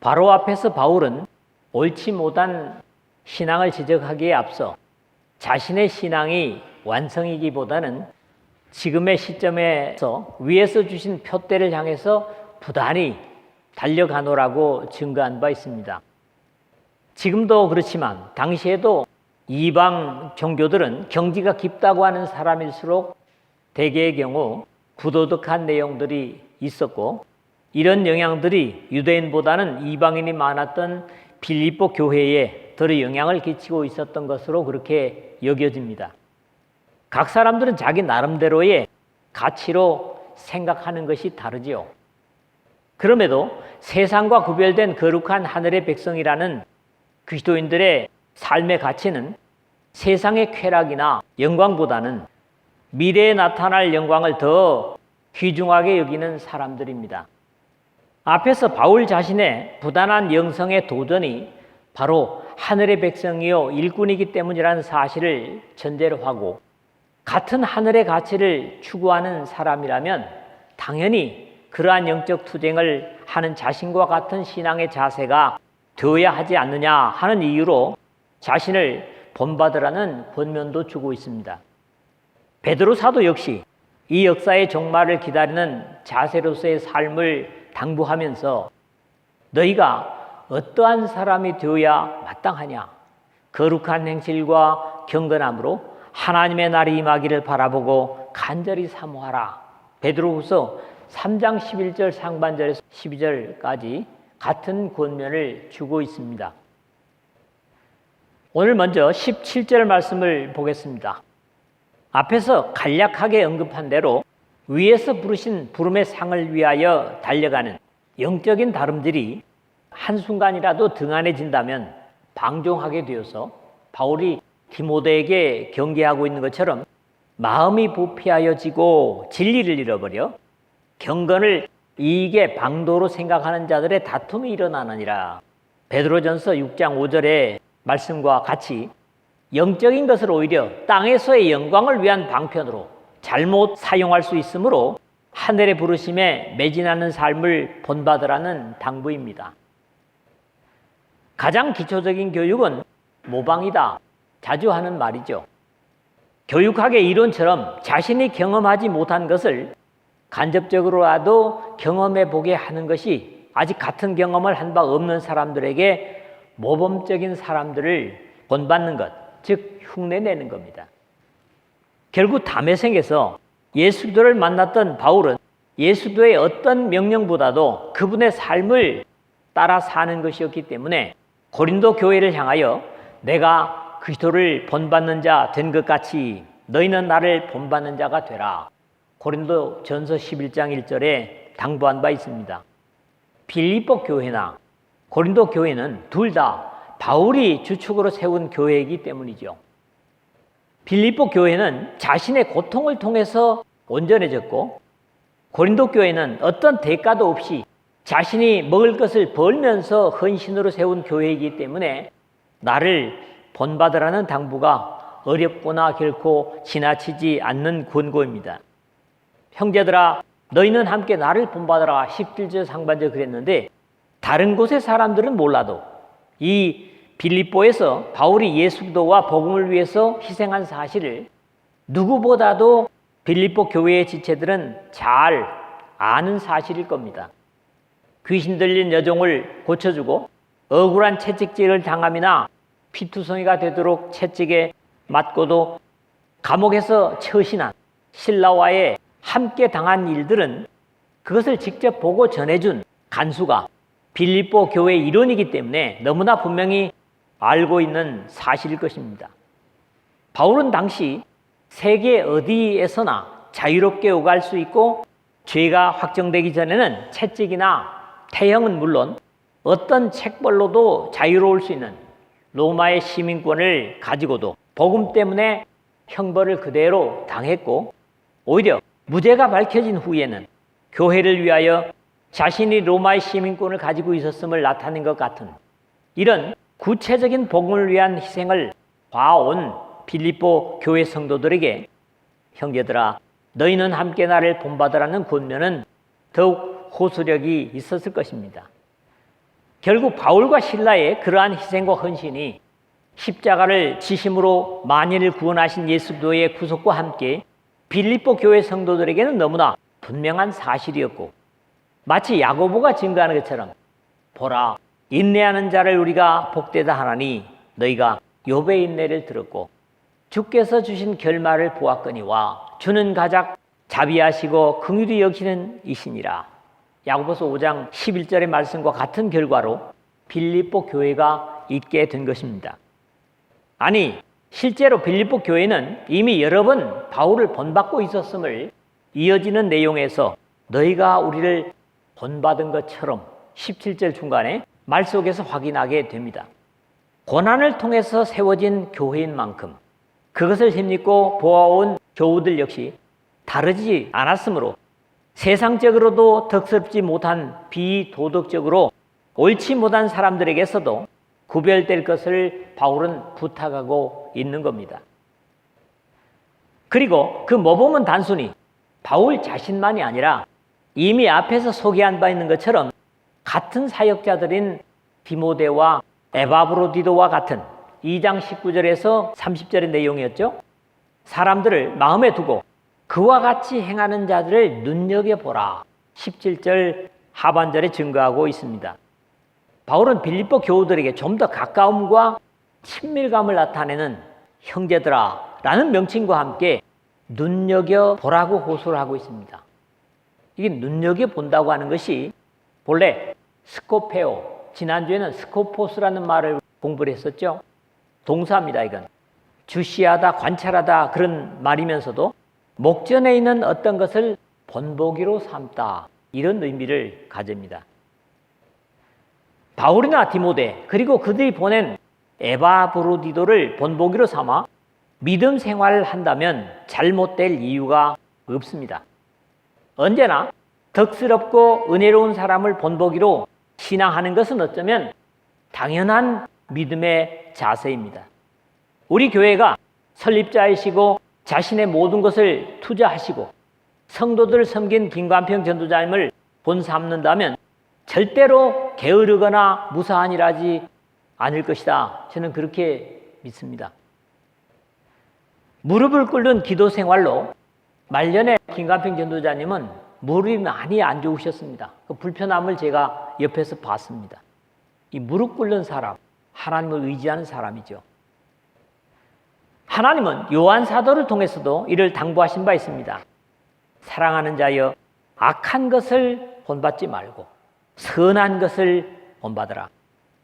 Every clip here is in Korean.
바로 앞에서 바울은 옳지 못한 신앙을 지적하기에 앞서 자신의 신앙이 완성이기보다는 지금의 시점에서 위에서 주신 표대를 향해서 부단히 달려가노라고 증거한 바 있습니다. 지금도 그렇지만 당시에도 이방 종교들은 경지가 깊다고 하는 사람일수록 대개의 경우 부도덕한 내용들이 있었고, 이런 영향들이 유대인보다는 이방인이 많았던 빌립보 교회에 덜 영향을 끼치고 있었던 것으로 그렇게 여겨집니다. 각 사람들은 자기 나름대로의 가치로 생각하는 것이 다르지요. 그럼에도 세상과 구별된 거룩한 하늘의 백성이라는 그리스도인들의 삶의 가치는 세상의 쾌락이나 영광보다는 미래에 나타날 영광을 더 귀중하게 여기는 사람들입니다. 앞에서 바울 자신의 부단한 영성의 도전이 바로 하늘의 백성이요 일꾼이기 때문이라는 사실을 전제로 하고, 같은 하늘의 가치를 추구하는 사람이라면 당연히 그러한 영적 투쟁을 하는 자신과 같은 신앙의 자세가 되어야 하지 않느냐 하는 이유로 자신을 본받으라는 권면도 주고 있습니다. 베드로 사도 역시 이 역사의 종말을 기다리는 자세로서의 삶을 당부하면서 너희가 어떠한 사람이 되어야 마땅하냐, 거룩한 행실과 경건함으로 하나님의 날이 임하기를 바라보고 간절히 사모하라. 베드로후서 3장 11절 상반절에서 12절까지 같은 권면을 주고 있습니다. 오늘 먼저 17절 말씀을 보겠습니다. 앞에서 간략하게 언급한 대로 위에서 부르신 부름의 상을 위하여 달려가는 영적인 다름질이 한순간이라도 등한해진다면 방종하게 되어서 바울이 디모데에게 경계하고 있는 것처럼 마음이 부패하여지고 진리를 잃어버려 경건을 이익의 방도로 생각하는 자들의 다툼이 일어나느니라. 베드로전서 6장 5절의 말씀과 같이 영적인 것을 오히려 땅에서의 영광을 위한 방편으로 잘못 사용할 수 있으므로 하늘의 부르심에 매진하는 삶을 본받으라는 당부입니다. 가장 기초적인 교육은 모방이다. 자주 하는 말이죠. 교육학의 이론처럼 자신이 경험하지 못한 것을 간접적으로라도 경험해 보게 하는 것이 아직 같은 경험을 한 바 없는 사람들에게 모범적인 사람들을 본받는 것, 즉 흉내내는 겁니다. 결국 담에색에서 예수도를 만났던 바울은 예수도의 어떤 명령보다도 그분의 삶을 따라 사는 것이었기 때문에 고린도 교회를 향하여 내가 그리스도를 본받는 자 된 것 같이 너희는 나를 본받는 자가 되라. 고린도 전서 11장 1절에 당부한 바 있습니다. 빌립보 교회나 고린도 교회는 둘 다 바울이 주축으로 세운 교회이기 때문이죠. 빌립보 교회는 자신의 고통을 통해서 온전해졌고, 고린도 교회는 어떤 대가도 없이 자신이 먹을 것을 벌면서 헌신으로 세운 교회이기 때문에 나를 본받으라는 당부가 어렵거나 결코 지나치지 않는 권고입니다. 형제들아, 너희는 함께 나를 본받으라. 17절 상반절 그랬는데, 다른 곳의 사람들은 몰라도 이 빌립보에서 바울이 예수 그리스도와 복음을 위해서 희생한 사실을 누구보다도 빌립보 교회의 지체들은 잘 아는 사실일 겁니다. 귀신 들린 여종을 고쳐주고 억울한 채찍질을 당함이나 피투성이가 되도록 채찍에 맞고도 감옥에서 처신한 신라와의 함께 당한 일들은 그것을 직접 보고 전해준 간수가 빌립보 교회의 일원이기 때문에 너무나 분명히 알고 있는 사실일 것입니다. 바울은 당시 세계 어디에서나 자유롭게 오갈 수 있고, 죄가 확정되기 전에는 채찍이나 태형은 물론 어떤 책벌로도 자유로울 수 있는 로마의 시민권을 가지고도 복음 때문에 형벌을 그대로 당했고, 오히려 무죄가 밝혀진 후에는 교회를 위하여 자신이 로마의 시민권을 가지고 있었음을 나타낸 것 같은 이런 구체적인 복음을 위한 희생을 봐온 빌립보 교회 성도들에게 형제들아, 너희는 함께 나를 본받으라는 권면은 더욱 호소력이 있었을 것입니다. 결국 바울과 실라의 그러한 희생과 헌신이 십자가를 지심으로 만인을 구원하신 예수 그리스도의 구속과 함께 빌립보 교회 성도들에게는 너무나 분명한 사실이었고, 마치 야고보가 증거하는 것처럼 보라, 인내하는 자를 우리가 복되다 하나니 너희가 욥의 인내를 들었고 주께서 주신 결말을 보았거니와 주는 가장 자비하시고 긍휼히 여기시는 이시니라. 야고보서 5장 11절의 말씀과 같은 결과로 빌립보 교회가 있게 된 것입니다. 아니, 실제로 빌립보 교회는 이미 여러 번 바울을 본받고 있었음을 이어지는 내용에서 너희가 우리를 본받은 것처럼 17절 중간에 말 속에서 확인하게 됩니다. 고난을 통해서 세워진 교회인 만큼 그것을 힘입고 보아온 교우들 역시 다르지 않았으므로 세상적으로도 덕스럽지 못한 비도덕적으로 옳지 못한 사람들에게서도 구별될 것을 바울은 부탁하고 있는 겁니다. 그리고 그 모범은 단순히 바울 자신만이 아니라 이미 앞에서 소개한 바 있는 것처럼 같은 사역자들인 디모데와 에바브로디도와 같은 2장 19절에서 30절의 내용이었죠. 사람들을 마음에 두고 그와 같이 행하는 자들을 눈여겨보라. 17절 하반절에 증거하고 있습니다. 바울은 빌립보 교우들에게 좀 더 가까움과 친밀감을 나타내는 형제들아 라는 명칭과 함께 눈여겨보라고 호소를 하고 있습니다. 이게 눈여겨본다고 하는 것이 본래 스코페오, 지난주에는 스코포스라는 말을 공부를 했었죠. 동사입니다. 이건 주시하다, 관찰하다 그런 말이면서도 목전에 있는 어떤 것을 본보기로 삼다, 이런 의미를 가집니다. 바울이나 디모데 그리고 그들이 보낸 에바브로디도를 본보기로 삼아 믿음 생활을 한다면 잘못될 이유가 없습니다. 언제나 덕스럽고 은혜로운 사람을 본보기로 신앙하는 것은 어쩌면 당연한 믿음의 자세입니다. 우리 교회가 설립자이시고 자신의 모든 것을 투자하시고 성도들을 섬긴 김관평 전도자님을 본삼는다면 절대로 게으르거나 무사한 일하지 않을 것이다. 저는 그렇게 믿습니다. 무릎을 꿇는 기도 생활로 말년에 김관평 전도자님은 무릎이 많이 안 좋으셨습니다. 그 불편함을 제가 옆에서 봤습니다. 이 무릎 꿇는 사람, 하나님을 의지하는 사람이죠. 하나님은 요한 사도를 통해서도 이를 당부하신 바 있습니다. 사랑하는 자여, 악한 것을 본받지 말고 선한 것을 본받으라.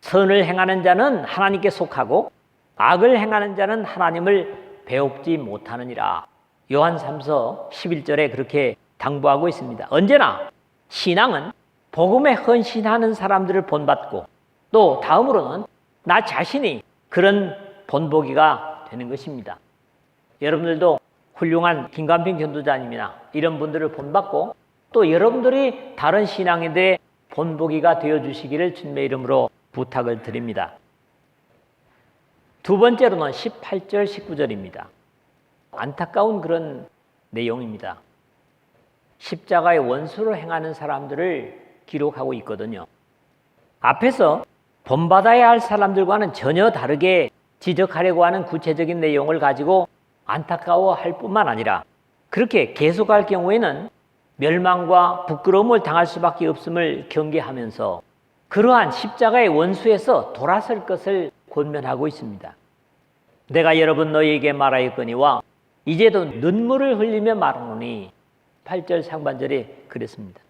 선을 행하는 자는 하나님께 속하고 악을 행하는 자는 하나님을 배웁지 못하느니라. 요한 3서 11절에 그렇게 당부하고 있습니다. 언제나 신앙은 복음에 헌신하는 사람들을 본받고 또 다음으로는 나 자신이 그런 본보기가 되는 것입니다. 여러분들도 훌륭한 김관평 전도자님이나 이런 분들을 본받고 또 여러분들이 다른 신앙인들의 본보기가 되어주시기를 주님의 이름으로 부탁을 드립니다. 두 번째로는 18절, 19절입니다. 안타까운 그런 내용입니다. 십자가의 원수를 행하는 사람들을 기록하고 있거든요. 앞에서 본받아야 할 사람들과는 전혀 다르게 지적하려고 하는 구체적인 내용을 가지고 안타까워할 뿐만 아니라 그렇게 계속할 경우에는 멸망과 부끄러움을 당할 수밖에 없음을 경계하면서 그러한 십자가의 원수에서 돌아설 것을 권면하고 있습니다. 내가 여러 번 너희에게 말하였거니와 이제도 눈물을 흘리며 말하노니 8절 상반절에 그랬습니다.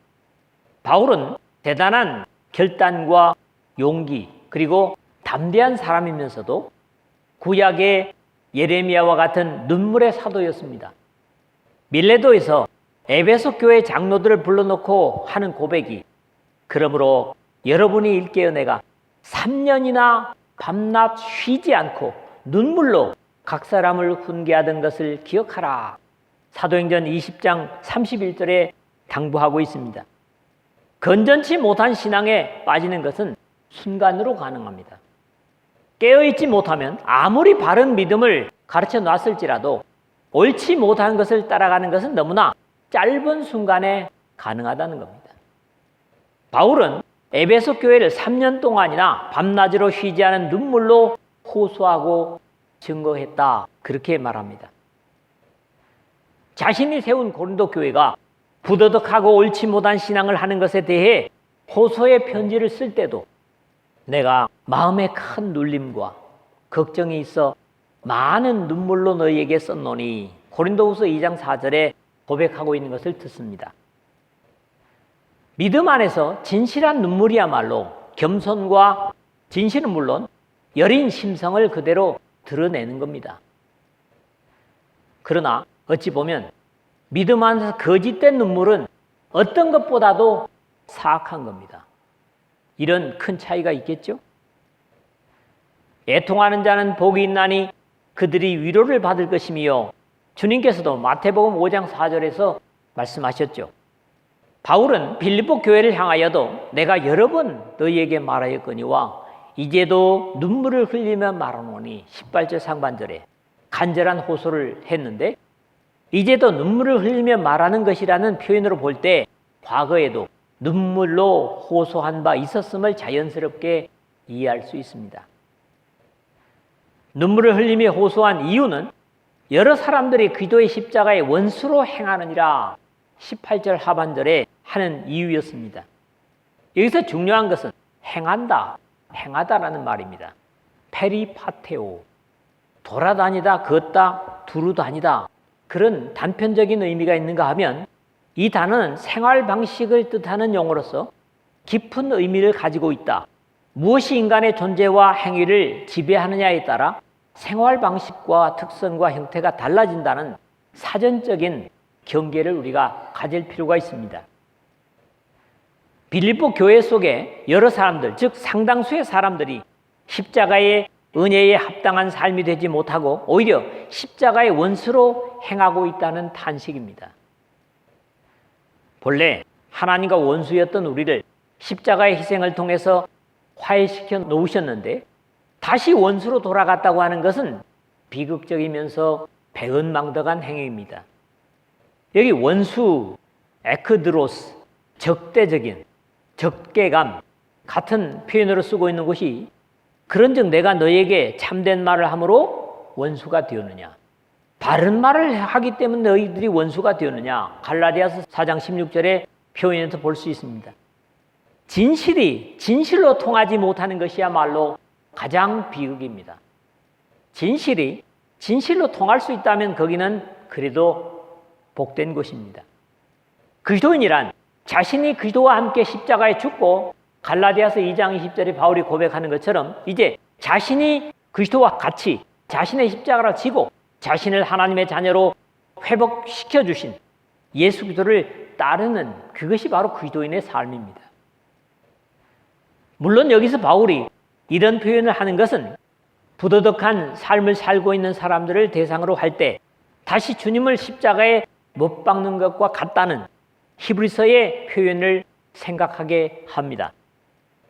바울은 대단한 결단과 용기 그리고 담대한 사람이면서도 구약의 예레미야와 같은 눈물의 사도였습니다. 밀레도에서 에베소 교회 장로들을 불러놓고 하는 고백이 그러므로 여러분이 일깨어 내가 3년이나 밤낮 쉬지 않고 눈물로 각 사람을 훈계하던 것을 기억하라. 사도행전 20장 31절에 당부하고 있습니다. 건전치 못한 신앙에 빠지는 것은 순간으로 가능합니다. 깨어있지 못하면 아무리 바른 믿음을 가르쳐 놨을지라도 옳지 못한 것을 따라가는 것은 너무나 짧은 순간에 가능하다는 겁니다. 바울은 에베소 교회를 3년 동안이나 밤낮으로 쉬지 않은 눈물로 호소하고 증거했다. 그렇게 말합니다. 자신이 세운 고린도 교회가 부도덕하고 옳지 못한 신앙을 하는 것에 대해 호소의 편지를 쓸 때도 내가 마음에 큰 눌림과 걱정이 있어 많은 눈물로 너희에게 썼노니 고린도후서 2장 4절에 고백하고 있는 것을 듣습니다. 믿음 안에서 진실한 눈물이야말로 겸손과 진실은 물론 여린 심성을 그대로 드러내는 겁니다. 그러나 어찌 보면 믿음 안에서 거짓된 눈물은 어떤 것보다도 사악한 겁니다. 이런 큰 차이가 있겠죠? 애통하는 자는 복이 있나니 그들이 위로를 받을 것이며 주님께서도 마태복음 5장 4절에서 말씀하셨죠. 바울은 빌립보 교회를 향하여도 내가 여러 번 너희에게 말하였거니와 이제도 눈물을 흘리며 말하노니 18절 상반절에 간절한 호소를 했는데 이제도 눈물을 흘리며 말하는 것이라는 표현으로 볼 때 과거에도 눈물로 호소한 바 있었음을 자연스럽게 이해할 수 있습니다. 눈물을 흘리며 호소한 이유는 여러 사람들이 그리스도의 십자가의 원수로 행하느니라 18절 하반절에 하는 이유였습니다. 여기서 중요한 것은 행하다라는 말입니다. 페리파테오, 돌아다니다, 걷다, 두루다니다 그런 단편적인 의미가 있는가 하면 이 단어는 생활 방식을 뜻하는 용어로서 깊은 의미를 가지고 있다. 무엇이 인간의 존재와 행위를 지배하느냐에 따라 생활 방식과 특성과 형태가 달라진다는 사전적인 경계를 우리가 가질 필요가 있습니다. 빌립보 교회 속에 여러 사람들, 즉 상당수의 사람들이 십자가의 은혜에 합당한 삶이 되지 못하고 오히려 십자가의 원수로 행하고 있다는 탄식입니다. 본래 하나님과 원수였던 우리를 십자가의 희생을 통해서 화해시켜 놓으셨는데 다시 원수로 돌아갔다고 하는 것은 비극적이면서 배은망덕한 행위입니다. 여기 원수, 에크드로스, 적대적인, 적개감 같은 표현으로 쓰고 있는 것이 그런즉 내가 너희에게 참된 말을 함으로 원수가 되었느냐, 바른 말을 하기 때문에 너희들이 원수가 되었느냐, 갈라디아서 4장 16절의 표현에서 볼 수 있습니다. 진실로 통하지 못하는 것이야말로 가장 비극입니다. 진실로 통할 수 있다면 거기는 그래도 복된 것입니다. 그리스도인이란 자신이 그리스도와 함께 십자가에 죽고 갈라디아서 2장 20절에 바울이 고백하는 것처럼 이제 자신이 그리스도와 같이 자신의 십자가를 지고 자신을 하나님의 자녀로 회복시켜 주신 예수 그리스도를 따르는 그것이 바로 그리스도인의 삶입니다. 물론 여기서 바울이 이런 표현을 하는 것은 부도덕한 삶을 살고 있는 사람들을 대상으로 할 때 다시 주님을 십자가에 못 박는 것과 같다는 히브리서의 표현을 생각하게 합니다.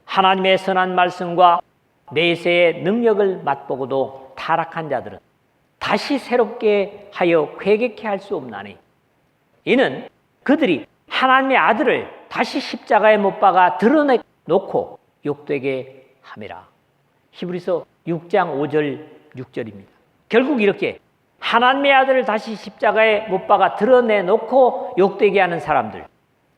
하나님의 선한 말씀과 내세의 능력을 맛보고도 타락한 자들은 다시 새롭게 하여 회개케 할 수 없나니 이는 그들이 하나님의 아들을 다시 십자가에 못 박아 드러내놓고 욕되게 함이라. 히브리서 6장 5절 6절입니다. 결국 이렇게 하나님의 아들을 다시 십자가에 못 박아 드러내놓고 욕되게 하는 사람들,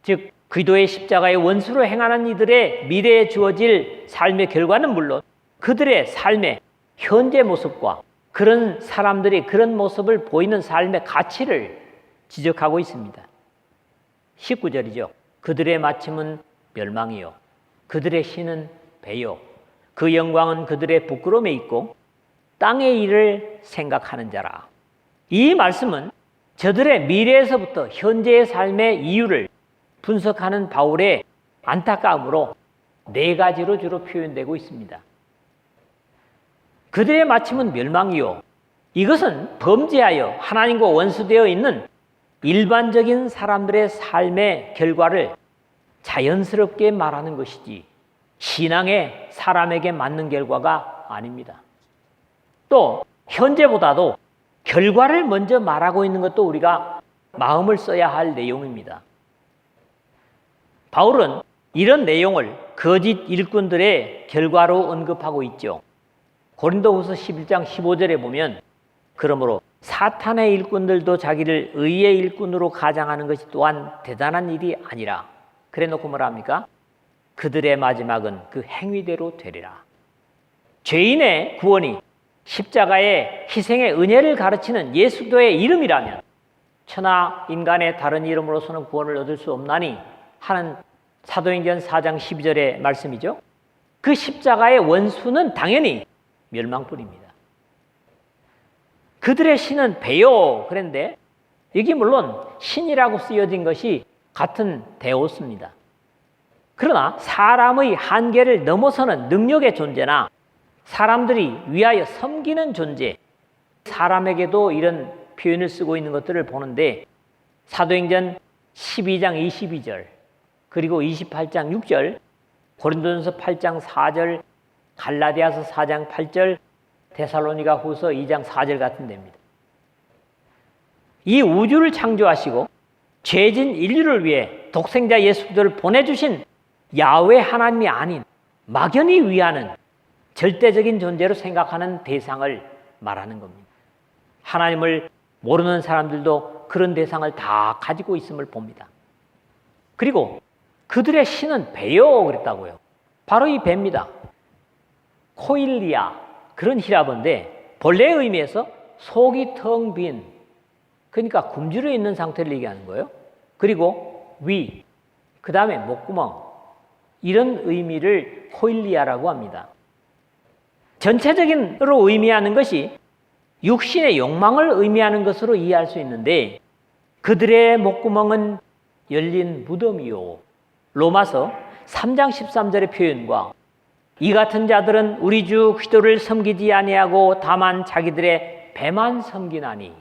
즉 그리스도의 십자가의 원수로 행하는 이들의 미래에 주어질 삶의 결과는 물론 그들의 삶의 현재 모습과 그런 사람들이 그런 모습을 보이는 삶의 가치를 지적하고 있습니다. 19절이죠. 그들의 마침은 멸망이요 그들의 신은 배요 그 영광은 그들의 부끄러움에 있고 땅의 일을 생각하는 자라. 이 말씀은 저들의 미래에서부터 현재의 삶의 이유를 분석하는 바울의 안타까움으로 4가지로 주로 표현되고 있습니다. 그들의 마침은 멸망이요. 이것은 범죄하여 하나님과 원수되어 있는 일반적인 사람들의 삶의 결과를 자연스럽게 말하는 것이지 신앙의 사람에게 맞는 결과가 아닙니다. 또 현재보다도 결과를 먼저 말하고 있는 것도 우리가 마음을 써야 할 내용입니다. 바울은 이런 내용을 거짓 일꾼들의 결과로 언급하고 있죠. 고린도후서 11장 15절에 보면 그러므로 사탄의 일꾼들도 자기를 의의 일꾼으로 가장하는 것이 또한 대단한 일이 아니라 그래 놓고 뭐라 합니까? 그들의 마지막은 그 행위대로 되리라. 죄인의 구원이 십자가의 희생의 은혜를 가르치는 예수도의 이름이라면 천하 인간의 다른 이름으로서는 구원을 얻을 수 없나니 하는 사도행전 4장 12절의 말씀이죠. 그 십자가의 원수는 당연히 멸망뿐입니다. 그들의 신은 배요 그랬는데 여기 물론 신이라고 쓰여진 것이 같은 데오스입니다. 그러나 사람의 한계를 넘어서는 능력의 존재나 사람들이 위하여 섬기는 존재, 사람에게도 이런 표현을 쓰고 있는 것들을 보는데 사도행전 12장 22절 그리고 28장 6절, 고린도전서 8장 4절, 갈라디아서 4장 8절, 데살로니가 후서 2장 4절 같은 데입니다. 이 우주를 창조하시고 죄진 인류를 위해 독생자 예수 그리스도를 보내주신 야훼 하나님이 아닌 막연히 위하는 절대적인 존재로 생각하는 대상을 말하는 겁니다. 하나님을 모르는 사람들도 그런 대상을 다 가지고 있음을 봅니다. 그리고 그들의 신은 배요 그랬다고요. 바로 이 배입니다. 코일리아 그런 히라보인데 본래의 의미에서 속이 텅 빈, 그러니까 굶주려 있는 상태를 얘기하는 거예요. 그리고 위, 그 다음에 목구멍, 이런 의미를 코일리아라고 합니다. 전체적인으로 의미하는 것이 육신의 욕망을 의미하는 것으로 이해할 수 있는데 그들의 목구멍은 열린 무덤이요. 로마서 3장 13절의 표현과 이 같은 자들은 우리 주 그리스도를 섬기지 아니하고 다만 자기들의 배만 섬기나니.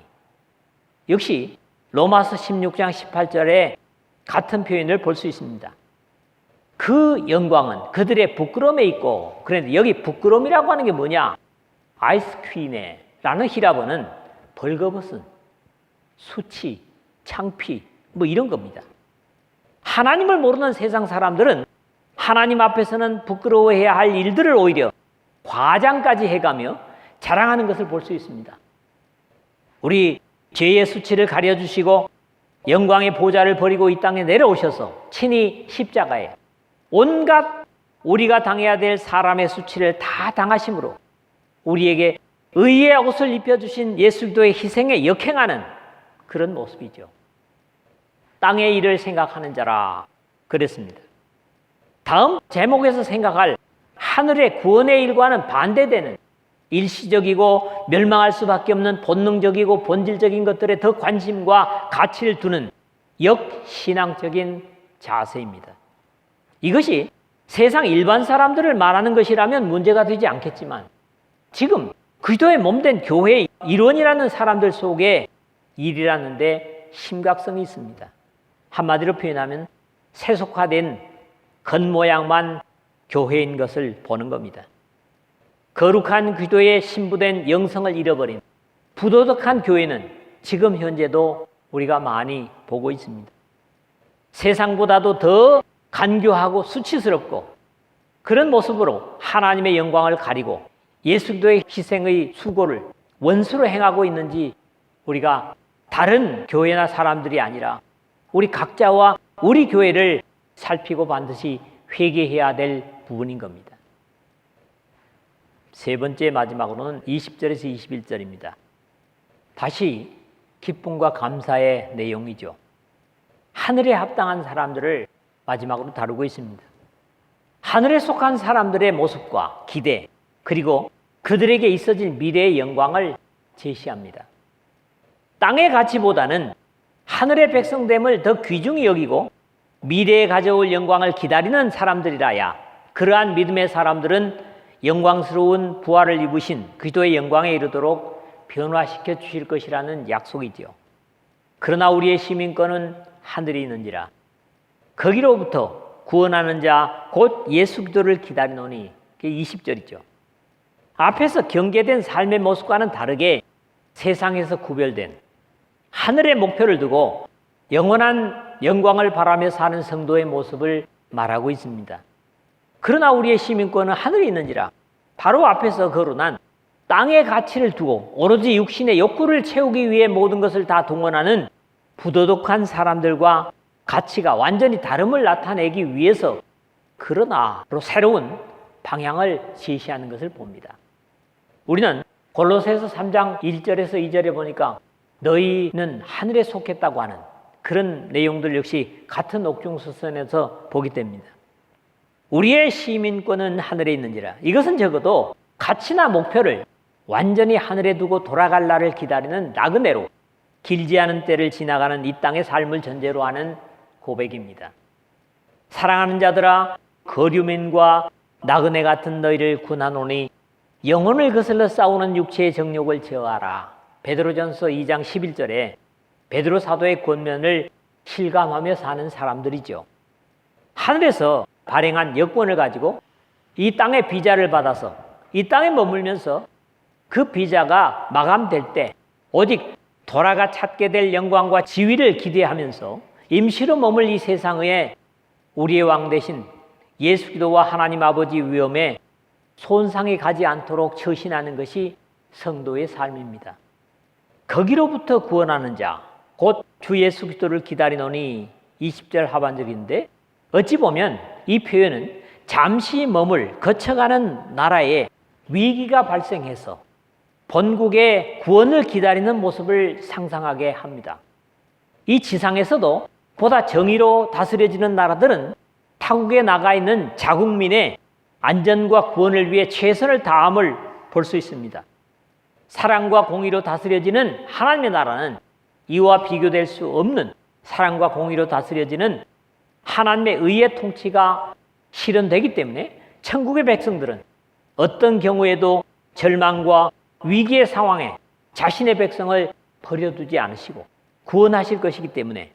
역시 로마서 16장 18절에 같은 표현을 볼 수 있습니다. 그 영광은 그들의 부끄러움에 있고, 그런데 여기 부끄러움이라고 하는 게 뭐냐? 아이스퀴네라는 히라보는 벌거벗은, 수치, 창피 뭐 이런 겁니다. 하나님을 모르는 세상 사람들은 하나님 앞에서는 부끄러워해야 할 일들을 오히려 과장까지 해가며 자랑하는 것을 볼 수 있습니다. 우리 죄의 수치를 가려주시고 영광의 보좌를 버리고 이 땅에 내려오셔서 친히 십자가에 온갖 우리가 당해야 될 사람의 수치를 다 당하심으로 우리에게 의의 옷을 입혀주신 예수 그리스도의 희생에 역행하는 그런 모습이죠. 땅의 일을 생각하는 자라 그랬습니다. 다음 제목에서 생각할 하늘의 구원의 일과는 반대되는 일시적이고 멸망할 수밖에 없는 본능적이고 본질적인 것들에 더 관심과 가치를 두는 역신앙적인 자세입니다. 이것이 세상 일반 사람들을 말하는 것이라면 문제가 되지 않겠지만 지금 그리스도의 몸된 교회의 일원이라는 사람들 속에 일이라는데 심각성이 있습니다. 한마디로 표현하면 세속화된 겉모양만 교회인 것을 보는 겁니다. 거룩한 그리스도의 신부된 영성을 잃어버린 부도덕한 교회는 지금 현재도 우리가 많이 보고 있습니다. 세상보다도 더 간교하고 수치스럽고 그런 모습으로 하나님의 영광을 가리고 예수 그리스도의 희생의 수고를 원수로 행하고 있는지 우리가 다른 교회나 사람들이 아니라 우리 각자와 우리 교회를 살피고 반드시 회개해야 될 부분인 겁니다. 세 번째 마지막으로는 20절에서 21절입니다. 다시 기쁨과 감사의 내용이죠. 하늘에 합당한 사람들을 마지막으로 다루고 있습니다. 하늘에 속한 사람들의 모습과 기대, 그리고 그들에게 있어질 미래의 영광을 제시합니다. 땅의 가치보다는 하늘의 백성됨을 더 귀중히 여기고 미래에 가져올 영광을 기다리는 사람들이라야 그러한 믿음의 사람들은 영광스러운 부활을 입으신 그리스도의 영광에 이르도록 변화시켜 주실 것이라는 약속이지요. 그러나 우리의 시민권은 하늘에 있는지라 거기로부터 구원하는 자 곧 예수 그리스도를 기다리노니. 그게 20절이죠. 앞에서 경계된 삶의 모습과는 다르게 세상에서 구별된 하늘의 목표를 두고 영원한 영광을 바라며 사는 성도의 모습을 말하고 있습니다. 그러나 우리의 시민권은 하늘에 있는지라. 바로 앞에서 거론한 땅의 가치를 두고 오로지 육신의 욕구를 채우기 위해 모든 것을 다 동원하는 부도덕한 사람들과 가치가 완전히 다름을 나타내기 위해서 그러나로 새로운 방향을 제시하는 것을 봅니다. 우리는 골로새서 3장 1절에서 2절에 보니까 너희는 하늘에 속했다고 하는 그런 내용들 역시 같은 옥중서선에서 보게 됩니다. 우리의 시민권은 하늘에 있는지라. 이것은 적어도 가치나 목표를 완전히 하늘에 두고 돌아갈 날을 기다리는 나그네로 길지 않은 때를 지나가는 이 땅의 삶을 전제로 하는 고백입니다. 사랑하는 자들아, 거류민과 나그네 같은 너희를 군하노니 영혼을 거슬러 싸우는 육체의 정욕을 제어하라. 베드로전서 2장 11절에 베드로 사도의 권면을 실감하며 사는 사람들이죠. 하늘에서 발행한 여권을 가지고 이 땅의 비자를 받아서 이 땅에 머물면서 그 비자가 마감될 때 오직 돌아가 찾게 될 영광과 지위를 기대하면서 임시로 머물 이 세상에 우리의 왕 대신 예수 그리스도와 하나님 아버지 위엄에 손상이 가지 않도록 처신하는 것이 성도의 삶입니다. 거기로부터 구원하는 자, 곧 주 예수 그리스도를 기다리노니 20절 하반절인데 어찌 보면 이 표현은 잠시 머물 거쳐가는 나라에 위기가 발생해서 본국의 구원을 기다리는 모습을 상상하게 합니다. 이 지상에서도 보다 정의로 다스려지는 나라들은 타국에 나가 있는 자국민의 안전과 구원을 위해 최선을 다함을 볼 수 있습니다. 사랑과 공의로 다스려지는 하나님의 나라는 이와 비교될 수 없는 사랑과 공의로 다스려지는 하나님의 의의 통치가 실현되기 때문에 천국의 백성들은 어떤 경우에도 절망과 위기의 상황에 자신의 백성을 버려두지 않으시고 구원하실 것이기 때문에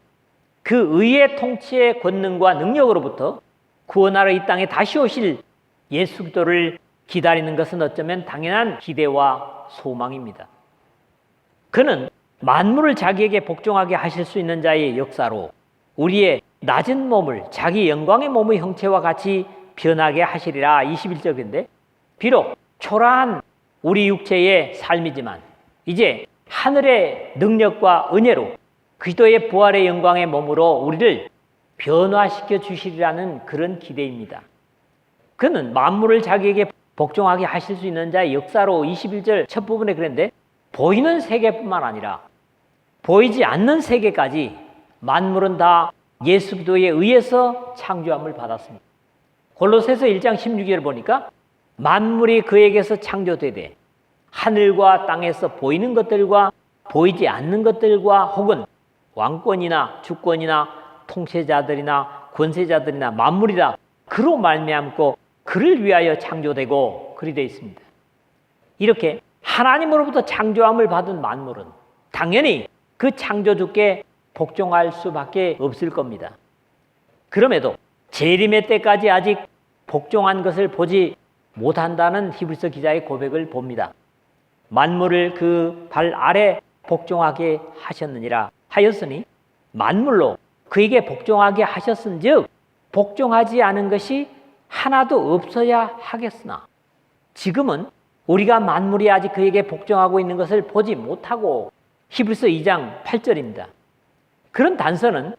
그 의의 통치의 권능과 능력으로부터 구원하러 이 땅에 다시 오실 예수 그리스도를 기다리는 것은 어쩌면 당연한 기대와 소망입니다. 그는 만물을 자기에게 복종하게 하실 수 있는 자의 역사로 우리의 낮은 몸을 자기 영광의 몸의 형체와 같이 변하게 하시리라. 21절인데 비록 초라한 우리 육체의 삶이지만 이제 하늘의 능력과 은혜로 그리스도의 부활의 영광의 몸으로 우리를 변화시켜 주시리라는 그런 기대입니다. 그는 만물을 자기에게 복종하게 하실 수 있는 자의 역사로 21절 첫 부분에 그랬는데 보이는 세계뿐만 아니라 보이지 않는 세계까지 만물은 다 예수 그리스도에 의해서 창조함을 받았습니다. 골로새서 1장 16절을 보니까 만물이 그에게서 창조되되 하늘과 땅에서 보이는 것들과 보이지 않는 것들과 혹은 왕권이나 주권이나 통치자들이나 권세자들이나 만물이다 그로 말미암고 그를 위하여 창조되고 그리 되어 있습니다. 이렇게 하나님으로부터 창조함을 받은 만물은 당연히 그 창조주께 복종할 수밖에 없을 겁니다. 그럼에도 재림의 때까지 아직 복종한 것을 보지 못한다는 히브리서 기자의 고백을 봅니다. 만물을 그 발 아래 복종하게 하셨느니라 하였으니 만물로 그에게 복종하게 하셨은즉 복종하지 않은 것이 하나도 없어야 하겠으나 지금은 우리가 만물이 아직 그에게 복종하고 있는 것을 보지 못하고 히브리서 2장 8절입니다. 그런 단서는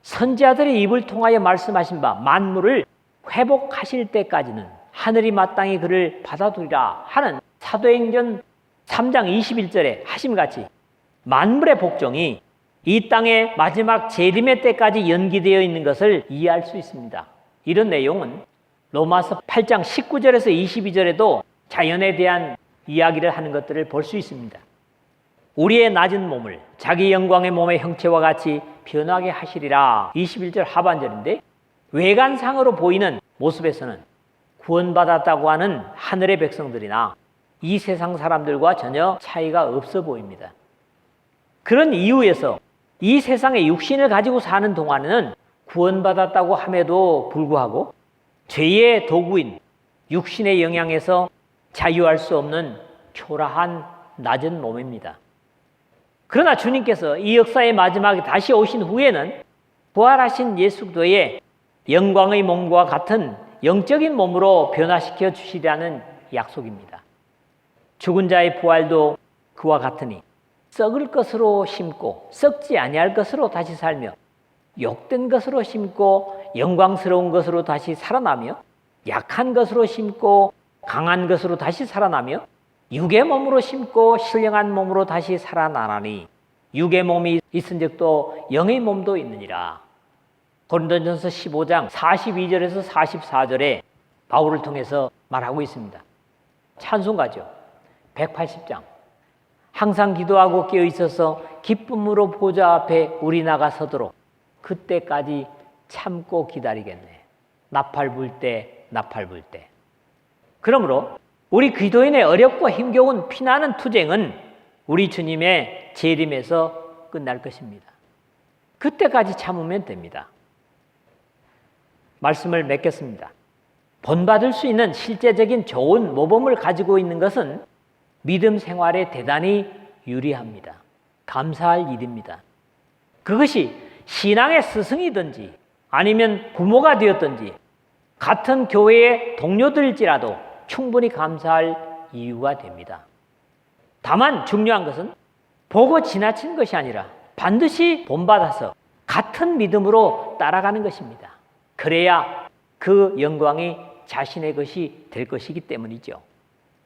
선지자들의 입을 통하여 말씀하신 바 만물을 회복하실 때까지는 하늘이 마땅히 그를 받아두리라 하는 사도행전 3장 21절에 하심같이 만물의 복종이 이 땅의 마지막 재림의 때까지 연기되어 있는 것을 이해할 수 있습니다. 이런 내용은 로마서 8장 19절에서 22절에도 자연에 대한 이야기를 하는 것들을 볼 수 있습니다. 우리의 낮은 몸을 자기 영광의 몸의 형체와 같이 변하게 하시리라 21절 하반절인데 외관상으로 보이는 모습에서는 구원받았다고 하는 하늘의 백성들이나 이 세상 사람들과 전혀 차이가 없어 보입니다. 그런 이유에서 이 세상의 육신을 가지고 사는 동안에는 구원받았다고 함에도 불구하고 죄의 도구인 육신의 영향에서 자유할 수 없는 초라한 낮은 몸입니다. 그러나 주님께서 이 역사의 마지막에 다시 오신 후에는 부활하신 예수 그리스도의 영광의 몸과 같은 영적인 몸으로 변화시켜 주시라는 약속입니다. 죽은 자의 부활도 그와 같으니 썩을 것으로 심고 썩지 아니할 것으로 다시 살며 욕된 것으로 심고 영광스러운 것으로 다시 살아나며 약한 것으로 심고 강한 것으로 다시 살아나며 육의 몸으로 심고 신령한 몸으로 다시 살아나나니 육의 몸이 있은 적도 영의 몸도 있느니라. 고린도전서 15장 42절에서 44절에 바울을 통해서 말하고 있습니다. 찬송가죠. 180장. 항상 기도하고 깨어 있어서 기쁨으로 보좌 앞에 우리 나가 서도록 그때까지 참고 기다리겠네. 나팔 불 때, 나팔 불 때. 그러므로 우리 기도인의 어렵고 힘겨운 피나는 투쟁은 우리 주님의 재림에서 끝날 것입니다. 그때까지 참으면 됩니다. 말씀을 맺겠습니다. 본받을 수 있는 실제적인 좋은 모범을 가지고 있는 것은 믿음 생활에 대단히 유리합니다. 감사할 일입니다. 그것이 신앙의 스승이든지 아니면 부모가 되었든지 같은 교회의 동료들일지라도 충분히 감사할 이유가 됩니다. 다만 중요한 것은 보고 지나친 것이 아니라 반드시 본받아서 같은 믿음으로 따라가는 것입니다. 그래야 그 영광이 자신의 것이 될 것이기 때문이죠.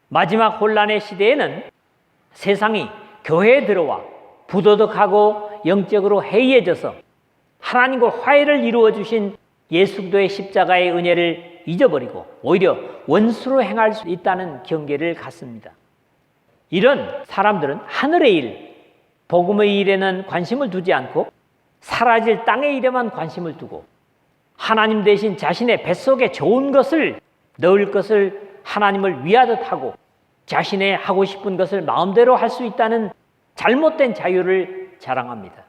마지막 혼란의 시대에는 세상이 교회에 들어와 부도덕하고 영적으로 해이해져서 하나님과 화해를 이루어 주신 예수 그리스도의 십자가의 은혜를 잊어버리고 오히려 원수로 행할 수 있다는 경계를 갖습니다. 이런 사람들은 하늘의 일, 복음의 일에는 관심을 두지 않고 사라질 땅의 일에만 관심을 두고 하나님 대신 자신의 뱃속에 좋은 것을 넣을 것을 하나님을 위하듯 하고 자신의 하고 싶은 것을 마음대로 할 수 있다는 잘못된 자유를 자랑합니다.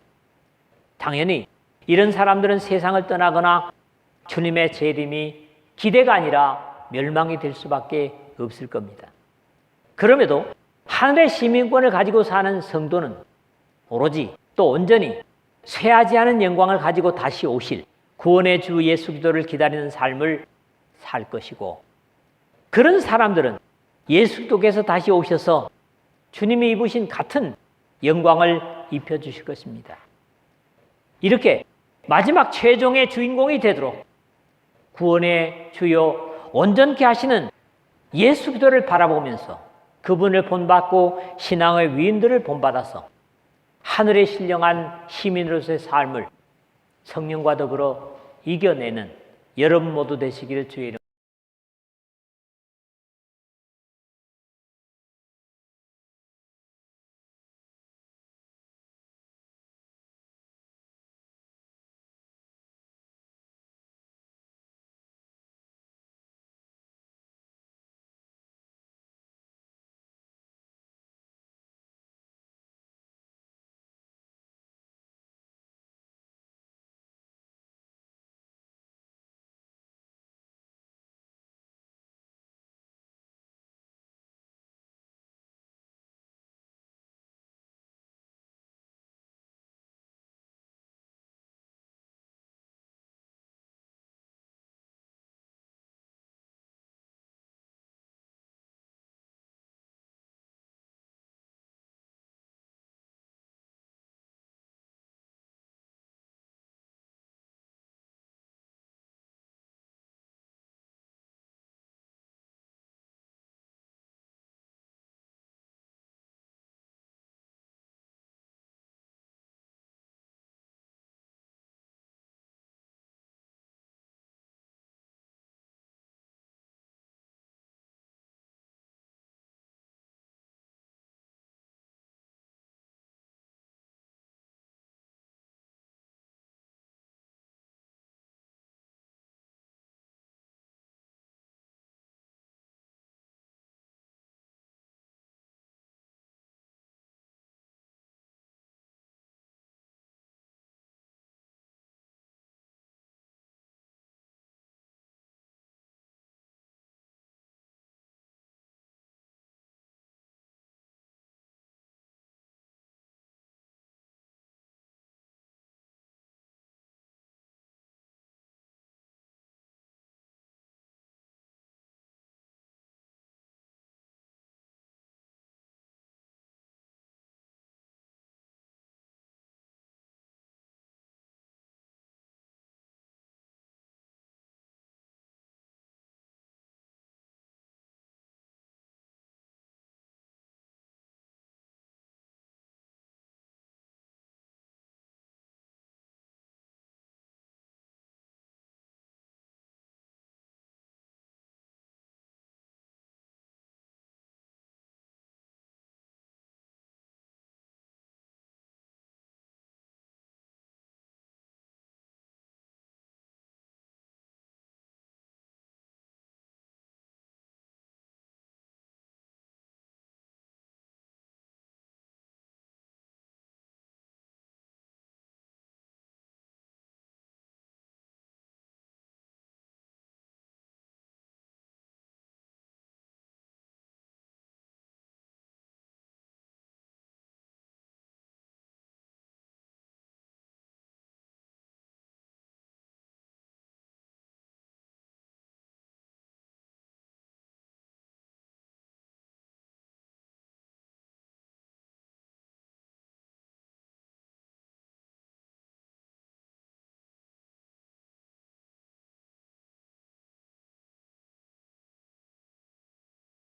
당연히 이런 사람들은 세상을 떠나거나 주님의 재림이 기대가 아니라 멸망이 될 수밖에 없을 겁니다. 그럼에도 하늘의 시민권을 가지고 사는 성도는 오로지 또 온전히 쇠하지 않은 영광을 가지고 다시 오실 구원의 주 예수 그리스도를 기다리는 삶을 살 것이고, 그런 사람들은 예수 그리스도께서 다시 오셔서 주님이 입으신 같은 영광을 입혀주실 것입니다. 이렇게 마지막 최종의 주인공이 되도록 구원의 주요 온전케 하시는 예수 그리스도를 바라보면서 그분을 본받고 신앙의 위인들을 본받아서 하늘의 신령한 시민으로서의 삶을 성령과 더불어 이겨내는 여러분 모두 되시기를 주의 이름으로